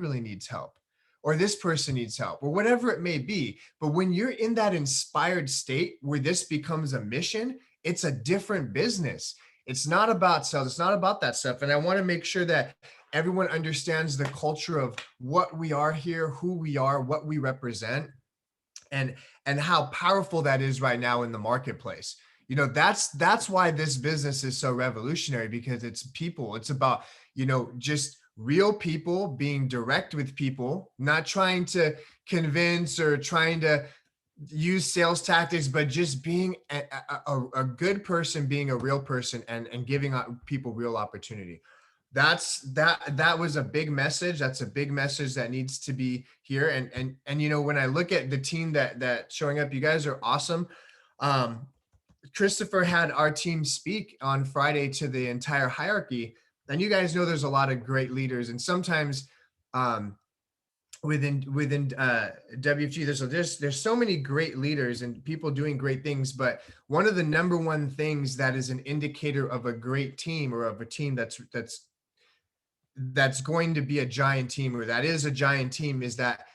really needs help, or this person needs help, or whatever it may be. But when you're in that inspired state where this becomes a mission, it's a different business. It's not about sales, it's not about that stuff. And I want to make sure that everyone understands the culture of what we are here, who we are, what we represent, and how powerful that is right now in the marketplace. That's why this business is so revolutionary, because it's people. It's about, just real people being direct with people, not trying to convince or trying to use sales tactics, but just being a good person, being a real person, and giving people real opportunity. That was a big message. That's a big message that needs to be here. And when I look at the team that showing up, you guys are awesome. um Christopher had our team speak on Friday to the entire hierarchy, and you guys know there's a lot of great leaders, and sometimes um within WFG, there's so many great leaders and people doing great things, but one of the number one things that is an indicator of a great team, or of a team that's going to be a giant team, or that is a giant team, is that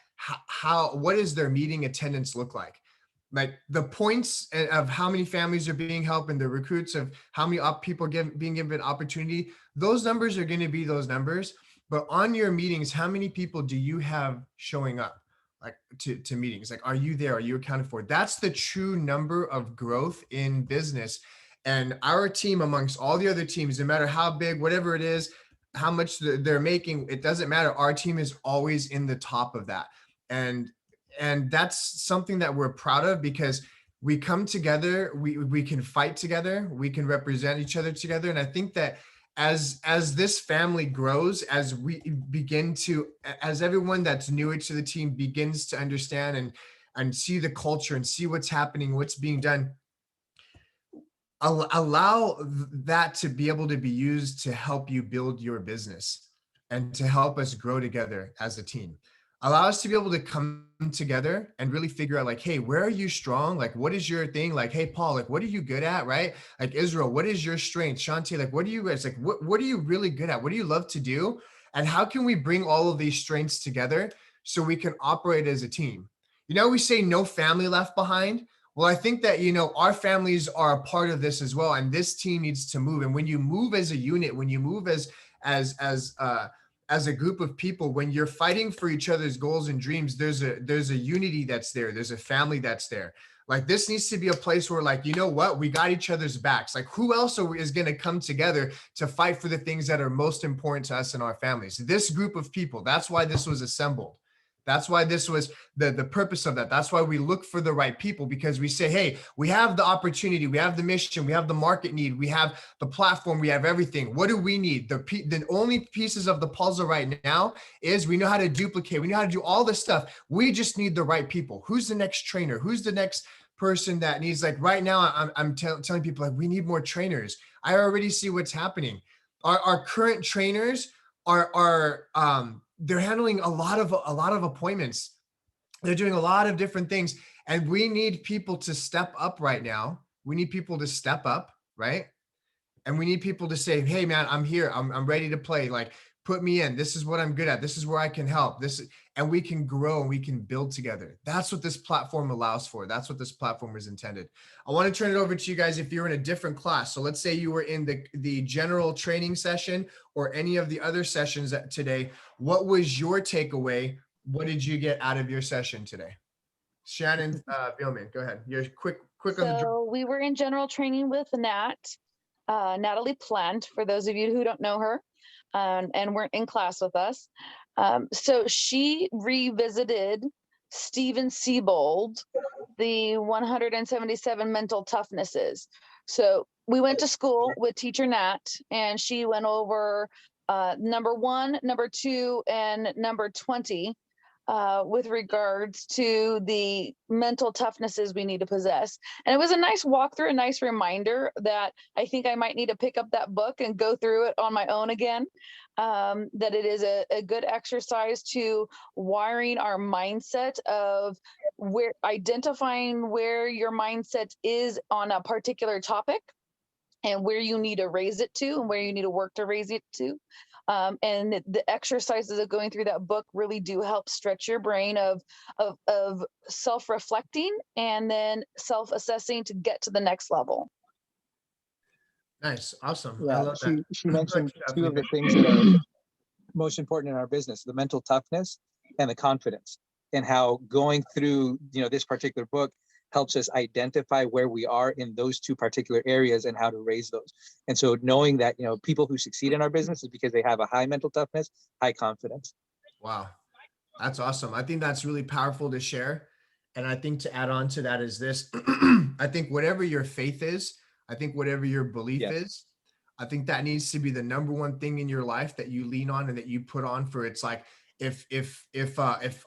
what does their meeting attendance look like? Like the points of how many families are being helped, and the recruits of how many people being given opportunity, those numbers are going to be those numbers. But on your meetings, how many people do you have showing up, like to meetings? Like, are you there? Are you accounted for? That's the true number of growth in business. And our team, amongst all the other teams, no matter how big, whatever it is, how much they're making, it doesn't matter. Our team is always in the top of that. And that's something that we're proud of, because we come together, we can fight together, we can represent each other together. And I think that as this family grows, as we begin to, as everyone that's newer to the team begins to understand and see the culture and see what's happening, what's being done, allow that to be able to be used to help you build your business and to help us grow together as a team. Allow us to be able to come together and really figure out, like, hey, where are you strong? Like, what is your thing? Like, hey, Paul, like, what are you good at? Right? Like, Israel, what is your strength? Shanti, like, what do you guys, like, what are you really good at? What do you love to do? And how can we bring all of these strengths together so we can operate as a team? We say no family left behind. Well, I think that, our families are a part of this as well. And this team needs to move. And when you move as a unit, when you move as a group of people, when you're fighting for each other's goals and dreams, there's a unity that's there. There's a family that's there. Like, this needs to be a place where, like, you know what, we got each other's backs. Like, who else is going to come together to fight for the things that are most important to us and our families? This group of people, that's why this was assembled. That's why this was the purpose of that. That's why we look for the right people, because we say, hey, we have the opportunity, we have the mission, we have the market need, we have the platform, we have everything. What do we need? The only pieces of the puzzle right now is we know how to duplicate, we know how to do all this stuff. We just need the right people. Who's the next trainer? Who's the next person that needs, like, right now, I'm telling people, like, we need more trainers. I already see what's happening. Our current trainers are they're handling a lot of appointments. They're doing a lot of different things. And we need people to step up right now. We need people to step up, right? And we need people to say, hey, man, I'm here. I'm ready to play. Like, put me in. This is what I'm good at. This is where I can help. And we can grow and we can build together. That's what this platform allows for. That's what this platform is intended. I want to turn it over to you guys if you're in a different class. So let's say you were in the general training session or any of the other sessions today. What was your takeaway? What did you get out of your session today? Shannon Billman, go ahead. You're quick on the draw. So we were in general training with Natalie Plant, for those of you who don't know her, and weren't in class with us. So she revisited Steven Siebold, the 177 mental toughnesses. So we went to school with teacher Nat, and she went over number 1, number 2, and number 20 with regards to the mental toughnesses we need to possess. And it was a nice walkthrough, a nice reminder that I think I might need to pick up that book and go through it on my own again. That it is a good exercise to wiring our mindset of identifying where your mindset is on a particular topic and where you need to raise it to and where you need to work to raise it to. And the exercises of going through that book really do help stretch your brain of self-reflecting and then self-assessing to get to the next level. Nice. Awesome. I Yeah, love that. she Go ahead, mentioned two of the Stephanie. things that are most important in our business: the mental toughness and the confidence, and how going through this particular book helps us identify where we are in those two particular areas and how to raise those. And so knowing that people who succeed in our business is because they have a high mental toughness, high confidence. Wow. That's awesome. I think that's really powerful to share. And I think to add on to that is this. I think whatever your faith is, I think whatever your belief Yes. is, I think that needs to be the number one thing in your life that you lean on and that you put on for. It's like if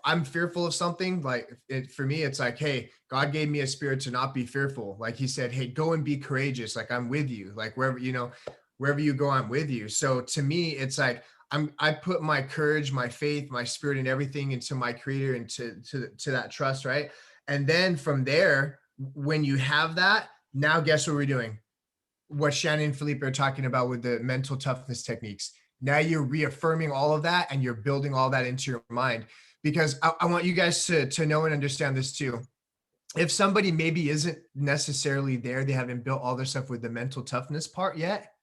I'm fearful of something, like for me, it's like, hey, God gave me a spirit to not be fearful. Like he said, hey, go and be courageous. Like I'm with you. Like wherever you go, I'm with you. So to me, it's like I put my courage, my faith, my spirit, and everything into my creator and to that trust, right? And then from there, when you have that, now guess what we're doing? What Shannon and Felipe are talking about with the mental toughness techniques. Now you're reaffirming all of that and you're building all that into your mind. Because I want you guys to know and understand this too. If somebody maybe isn't necessarily there, they haven't built all their stuff with the mental toughness part yet,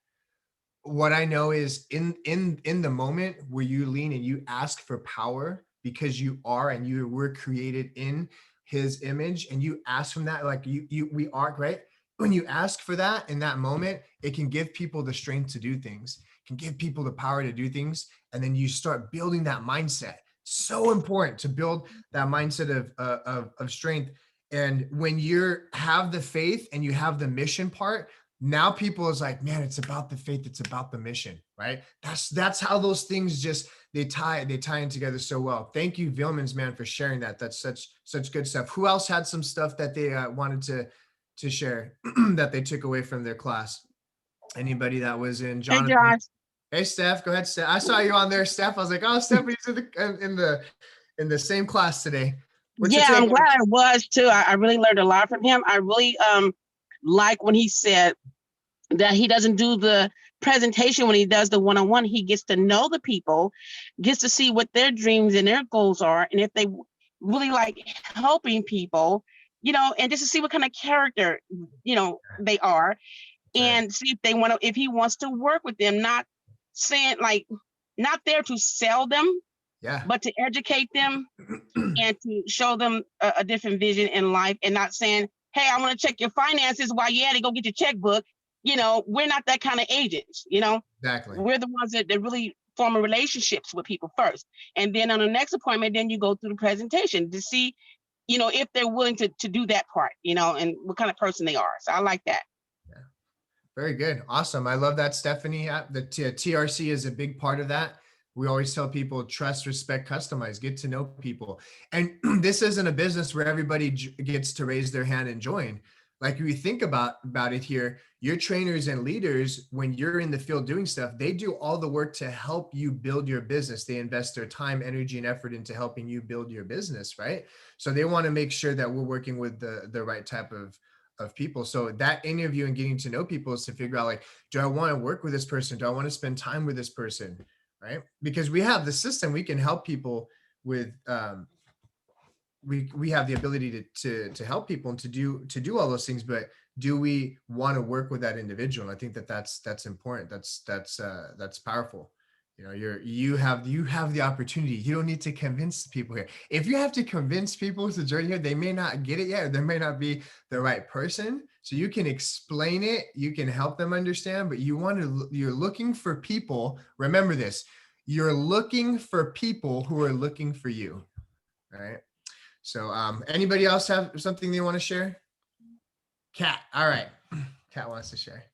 what I know is in the moment where you lean and you ask for power because you are and you were created in his image and you ask from that, like we are, right? When you ask for that in that moment, it can give people the strength to do things, can give people the power to do things. And then you start building that mindset. So important to build that mindset of strength. And when you have the faith and you have the mission part, now people is like, man, it's about the faith, it's about the mission, right? That's how those things just they tie in together so well. Thank you, Vilmans, man, for sharing that. That's such good stuff. Who else had some stuff that they wanted to share that they took away from their class? Anybody that was in Hey, Jonathan? Josh. Hey, Steph, go ahead, Steph. I saw you on there, Steph. I was like, oh, Stephanie's in the same class today. What's your Yeah, I'm take? glad I was too. I really learned a lot from him. I really like when he said that he doesn't do the presentation when he does the one-on-one. He gets to know the people, gets to see what their dreams and their goals are, and if they really like helping people, and just to see what kind of character they are, and see if they want to, if he wants to work with them, not saying like, not there to sell them, Yeah. but to educate them and to show them a different vision in life, and not saying, hey, I want to check your finances while you're at it, go get your checkbook. We're not that kind of agents, Exactly. we're the ones that really form relationships with people first. And then on the next appointment, then you go through the presentation to see, if they're willing to do that part, and what kind of person they are. So I like that. Yeah. Very good. Awesome. I love that, Stephanie. The TRC is a big part of that. We always tell people trust, respect, customize, get to know people. And this isn't a business where everybody gets to raise their hand and join. Like we think about it here, your trainers and leaders, when you're in the field doing stuff, they do all the work to help you build your business. They invest their time, energy, and effort into helping you build your business, right? So they want to make sure that we're working with the right type of people. So that interview and getting to know people is to figure out, like, do I want to work with this person? Do I want to spend time with this person? Right? Because we have the system, we can help people with we have the ability to help people and to do all those things, but do we want to work with that individual? And I think that's important. That's powerful. You have the opportunity. You don't need to convince people here. If you have to convince people to join here, they may not get it yet, or they may not be the right person. So you can explain it, you can help them understand, but you're looking for people. Remember this, you're looking for people who are looking for you. All right. So anybody else have something they want to share? Kat. All right. Kat wants to share.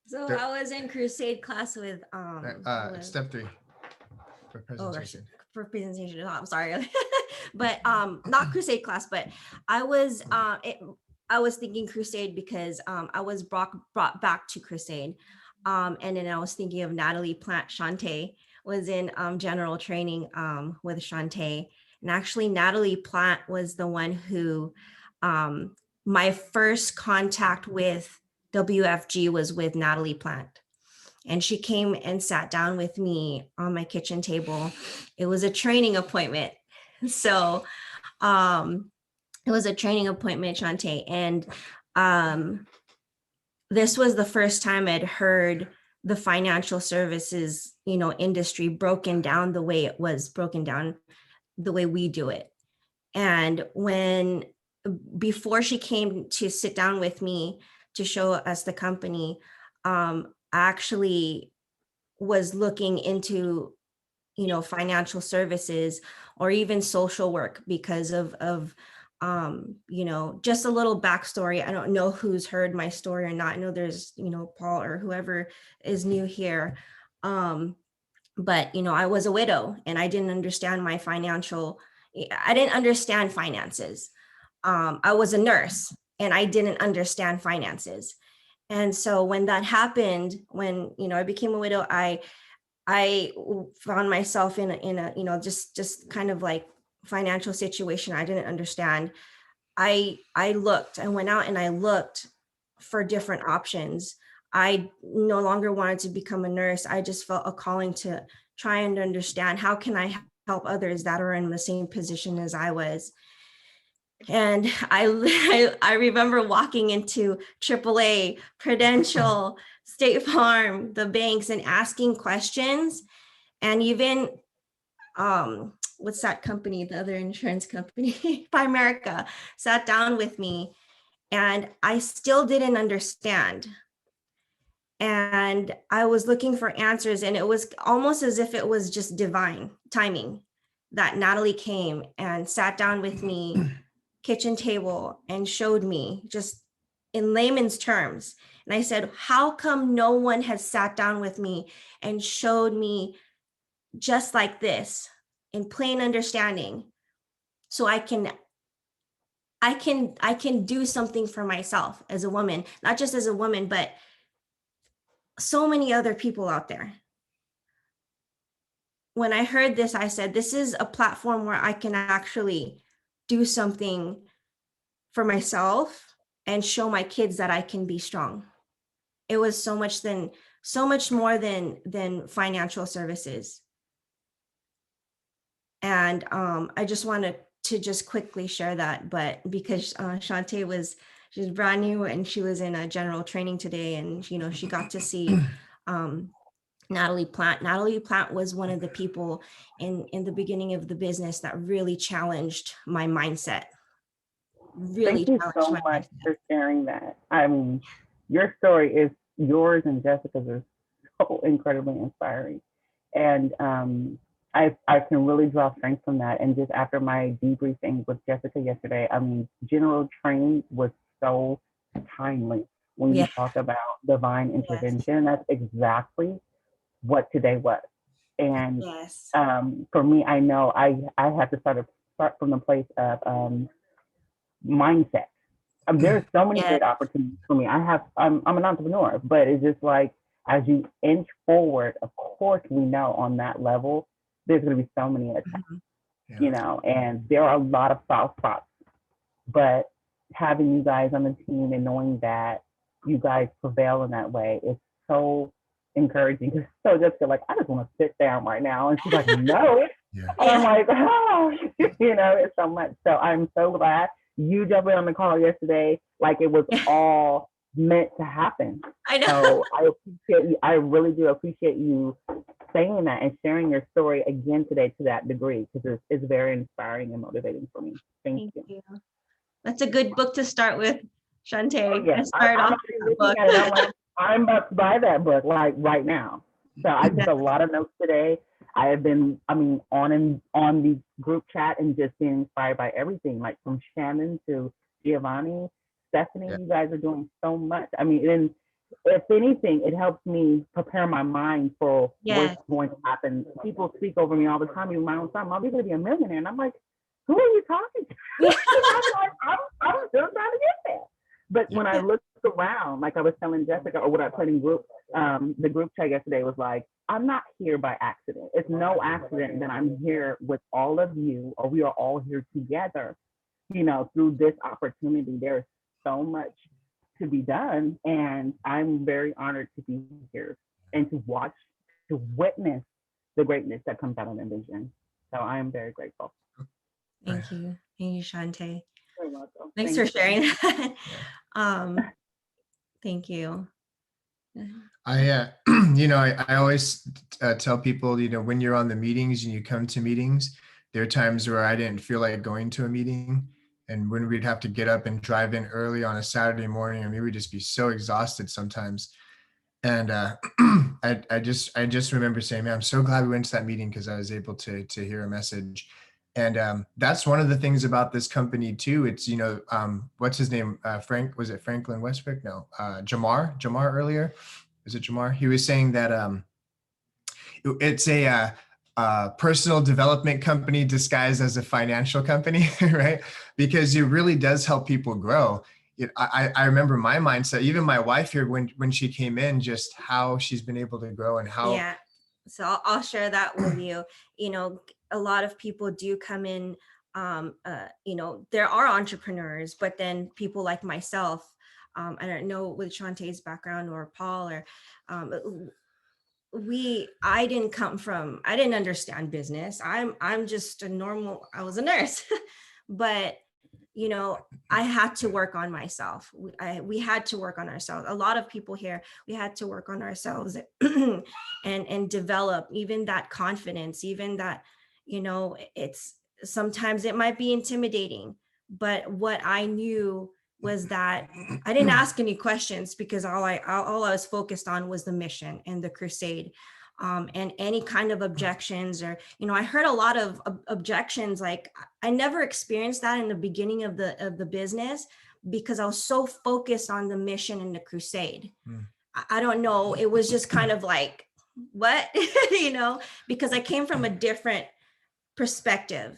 So I was in crusade class with step 3 for presentation. For presentation. Oh, I'm sorry. But not crusade class, but I was thinking crusade because I was brought back to crusade. And then I was thinking of Natalie Plant. Shantae was in general training with Shantae. And actually Natalie Plant was the one who my first contact with WFG was with Natalie Plant. and she came and sat down with me on my kitchen table. It was a training appointment. So it was a training appointment, Shantae. And this was the first time I'd heard the financial services, industry broken down the way it was broken down, the way we do it. And before she came to sit down with me to show us the company, I actually was looking into, financial services or even social work because of just a little backstory. I don't know who's heard my story or not. I know there's, Paul or whoever is new here. But, I was a widow and I didn't understand I didn't understand finances. I was a nurse and I didn't understand finances. And so when that happened, when, I became a widow, I found myself in a, just kind of like financial situation I didn't understand. I went out and I looked for different options. I no longer wanted to become a nurse. I just felt a calling to try and understand how can I help others that are in the same position as I was. And I remember walking into AAA, Prudential, State Farm, the banks, and asking questions. And even what's that company, the other insurance company, Primerica, sat down with me, and I still didn't understand. And I was looking for answers, and it was almost as if it was just divine timing that Natalie came and sat down with me, kitchen table, and showed me just in layman's terms. And I said, how come no one has sat down with me and showed me just like this in plain understanding, so I can do something for myself as a woman, not just as a woman, but so many other people out there. When I heard this, I said, this is a platform where I can actually do something for myself and show my kids that I can be strong. It was so much more than financial services. And I just wanted to just quickly share that, but because Shantae she's brand new and she was in a general training today, and she got to see Natalie Plant. Natalie Plant was one of the people in the beginning of the business that really challenged my mindset. Thank you so much for sharing that. I mean, your story is yours and Jessica's is so incredibly inspiring. And I can really draw strength from that. And just after my debriefing with Jessica yesterday, I mean, general training was so timely when you talk about divine intervention. That's exactly what today was. And for me, I know I have to start from the place of mindset. There's so many great opportunities for me. I'm an entrepreneur, but it's just like as you inch forward, of course we know on that level there's going to be so many attacks, and there are a lot of soft spots. But having you guys on the team and knowing that you guys prevail in that way is so encouraging. So just feel like I just want to sit down right now, and she's like, no. I'm like, it's so much. So I'm so glad you jumped in on the call yesterday, like it was all meant to happen. I know. So I appreciate you. I really do appreciate you saying that and sharing your story again today to that degree, because it's very inspiring and motivating for me. Thank you. That's a good book to start with, Shantae. I'm about to buy that book like right now. So I took a lot of notes today. I have been, on the group chat and just being inspired by everything, like from Shannon to Giovanni, Stephanie. You guys are doing so much. And if anything, it helps me prepare my mind for what's going to happen. People speak over me all the time, even my own son. Mom, you're going to be a millionaire. And I'm like, who are you talking to? I'm still trying to get there. But when I looked around, like I was telling Jessica, or what I put in the group chat yesterday was like, I'm not here by accident. It's no accident that I'm here with all of you, or we are all here together, through this opportunity. There's so much to be done, and I'm very honored to be here and to watch, to witness the greatness that comes out of Envision. So I am very grateful. Thank you. Thank you, Shante. You're welcome. Thanks Thank for you. sharing that. Thank you. I always tell people, when you're on the meetings and you come to meetings, there are times where I didn't feel like going to a meeting. And when we'd have to get up and drive in early on a Saturday morning, I mean, we'd just be so exhausted sometimes. And I just remember saying, man, I'm so glad we went to that meeting because I was able to hear a message. And that's one of the things about this company too. It's, what's his name? Was it Franklin Westbrook? No, Jamar earlier. Is it Jamar? He was saying that it's a personal development company disguised as a financial company, right? Because it really does help people grow. I remember my mindset, even my wife here, when she came in, just how she's been able to grow and how. Yeah. So I'll share that with you. A lot of people do come in, there are entrepreneurs, but then people like myself, I don't know with Shantae's background or Paul or I didn't understand business. I'm just I was a nurse, but I had to work on myself. We had to work on ourselves. A lot of people here, we had to work on ourselves and develop even that confidence, even that, it's sometimes it might be intimidating, but what I knew was that I didn't ask any questions because all I was focused on was the mission and the crusade. And any kind of objections or, I heard a lot of objections. Like I never experienced that in the beginning of the business because I was so focused on the mission and the crusade. I don't know. It was just kind of like, what, because I came from a different perspective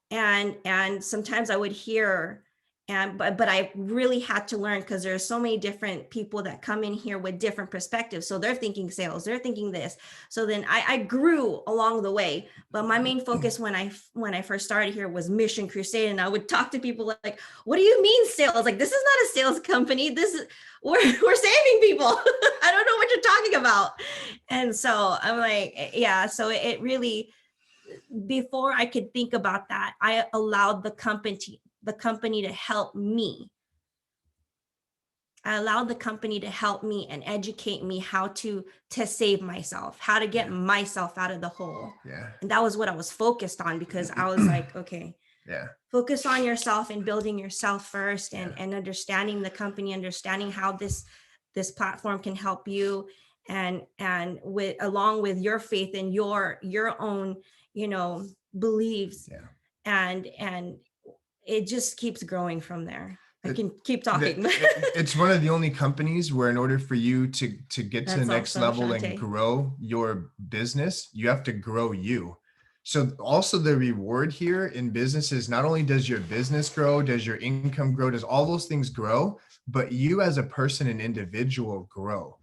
and sometimes I would hear but I really had to learn because there's so many different people that come in here with different perspectives. So they're thinking sales, they're thinking this. So then I grew along the way. But my main focus when I first started here was Mission Crusade. And I would talk to people like, what do you mean sales? Like, this is not a sales company. We're saving people. I don't know what you're talking about. And so I'm like, yeah, so it really, before I could think about that, I allowed the company to help me. I allowed the company to help me and educate me how to save myself, how to get myself out of the hole. Yeah. And that was what I was focused on because I was like, okay, yeah, focus on yourself and building yourself first and understanding the company, understanding how this platform can help you and along with your faith and your own, beliefs. Yeah. And it just keeps growing from there. I can keep talking. It's one of the only companies where in order for you to get to the next level Shante. and grow your business, you have to grow you. So also the reward here in business is not only does your business grow, does your income grow, does all those things grow, but you as a person and individual grow.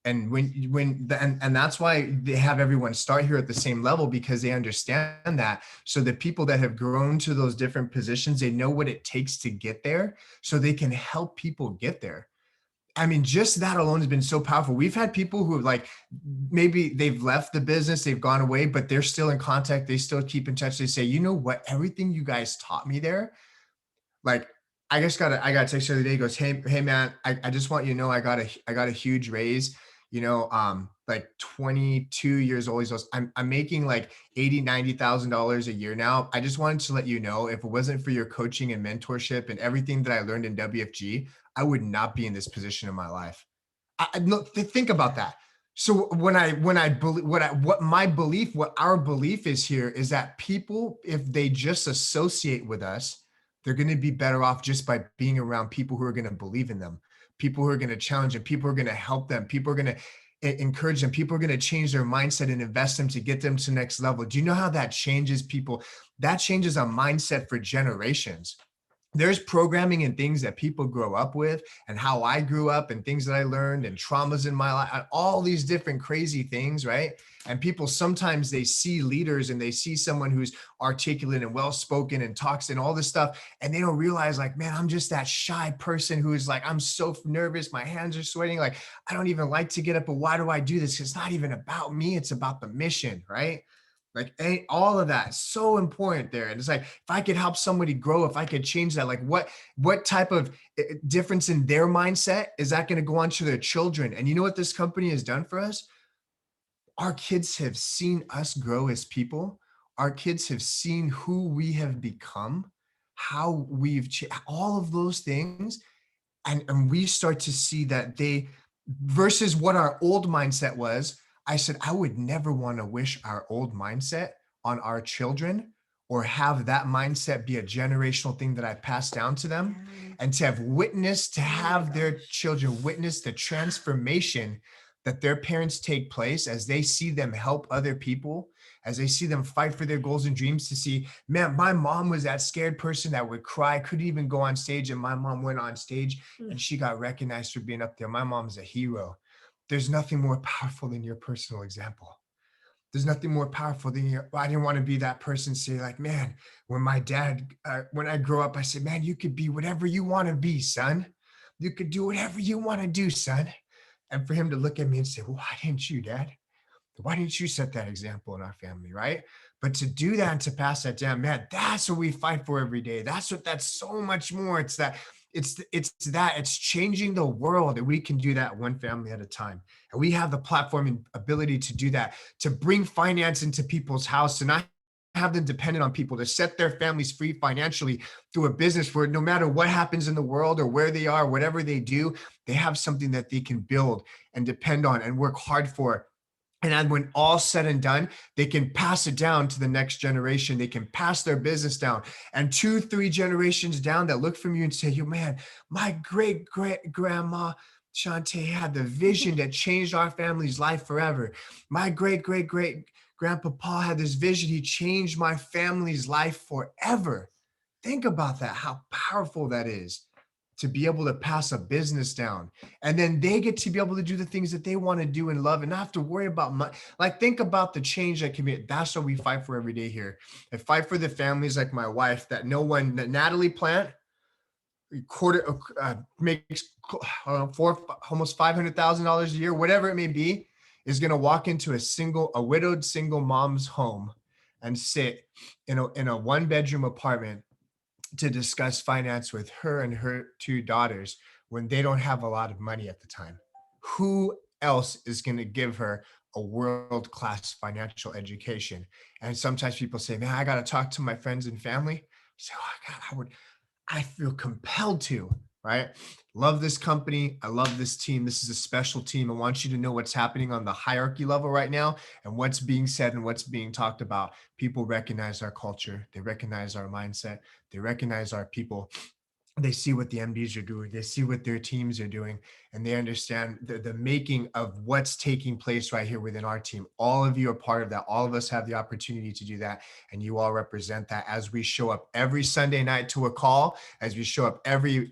And and that's why they have everyone start here at the same level because they understand that. So the people that have grown to those different positions, they know what it takes to get there so they can help people get there. I mean, just that alone has been so powerful. We've had people who have like, maybe they've left the business, they've gone away, but they're still in contact. They still keep in touch. They say, you know what, everything you guys taught me there, like, I got a text the other day. He goes, hey man, I just want you to know, I got a huge raise, like 22 years old. He goes, I'm making like $80,000-$90,000 a year now. I just wanted to let you know, if it wasn't for your coaching and mentorship and everything that I learned in WFG, I would not be in this position in my life. Think about that. So when I believe what our belief is here is that people, if they just associate with us, they're going to be better off just by being around people who are going to believe in them, people who are going to challenge them, people who are going to help them, people are going to encourage them, people are going to change their mindset and invest them to get them to the next level. Do you know how that changes people? That changes a mindset for generations. there's programming and things that people grow up with, and how I grew up and things that I learned and traumas in my life, all these different crazy things, right? And people sometimes they see leaders and they see someone who's articulate and well-spoken and talks and all this stuff, and they don't realize, like, man, I'm just that shy person who is like, I'm so nervous, my hands are sweating, like I don't even like to get up, but why do I do this? It's not even about me, it's about the mission, right? Like all of that is so important there. And it's like, if I could help somebody grow, if I could change that, like what type of difference in their mindset is that going to go on to their children? And you know what this company has done for us? Our kids have seen us grow as people. Our kids have seen who we have become, how we've all of those things. And we start to see that they, versus what our old mindset was. I said, I would never want to wish our old mindset on our children, or have that mindset be a generational thing that I pass down to them. And to have witnessed, to have their children witness the transformation that their parents take place as they see them help other people, as they see them fight for their goals and dreams, to see, man, my mom was that scared person that would cry, couldn't even go on stage, and my mom went on stage and she got recognized for being up there. My mom's a hero. There's nothing more powerful than your personal example. There's nothing more powerful than your, I didn't want to be that person, say like, man, when my dad, when I grow up, I said, man, you could be whatever you want to be, son. You could do whatever you want to do, son. And for him to look at me and say, well, why didn't you, Dad? Why didn't you set that example in our family, right? But to do that and to pass that down, man, that's what we fight for every day. That's so much more. It's that, it's changing the world, and we can do that one family at a time. And we have the platform and ability to do that, to bring finance into people's house, and not have them dependent on people, to set their families free financially through a business where no matter what happens in the world or where they are, whatever they do, they have something that they can build and depend on and work hard for. And then when all said and done, they can pass it down to the next generation. They can pass their business down. And 2-3 generations down that look from you and say, you, man, my great grandma Shantae had the vision that changed our family's life forever. My great grandpa Paul had this vision. He changed my family's life forever. Think about that, how powerful that is, to be able to pass a business down. And then they get to be able to do the things that they want to do and love, and not have to worry about money. Like, think about the change that can be. That's what we fight for every day here. I fight for the families like my wife, that Natalie Plant, makes almost $500,000 a year, whatever it may be, is going to walk into a widowed single mom's home and sit in a 1-bedroom apartment to discuss finance with her and her 2 daughters when they don't have a lot of money at the time. Who else is going to give her a world-class financial education? And sometimes people say, man, I got to talk to my friends and family. So, oh God, I feel compelled to, right? Love this company. I love this team. This is a special team. I want you to know what's happening on the hierarchy level right now, and what's being said and what's being talked about. People recognize our culture. They recognize our mindset. They recognize our people. They see what the MDs are doing. They see what their teams are doing, and they understand the making of what's taking place right here within our team. All of you are part of that. All of us have the opportunity to do that, and you all represent that as we show up every Sunday night to a call, as we show up every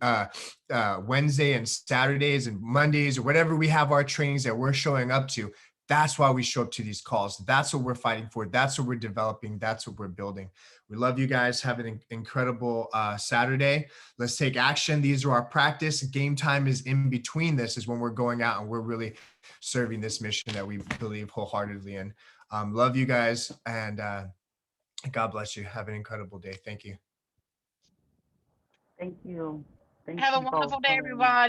Wednesday and Saturdays and Mondays, or whatever we have our trainings that we're showing up to. That's why we show up to these calls. That's what we're fighting for. That's what we're developing. That's what we're building. We love you guys. Have an incredible Saturday. Let's take action. These are our practice. Game time is in between. This is when we're going out and we're really serving this mission that we believe wholeheartedly in. Love you guys, and God bless you. Have an incredible day. Thank you. Thank you. Thank Have a you both wonderful day, so very much. everybody.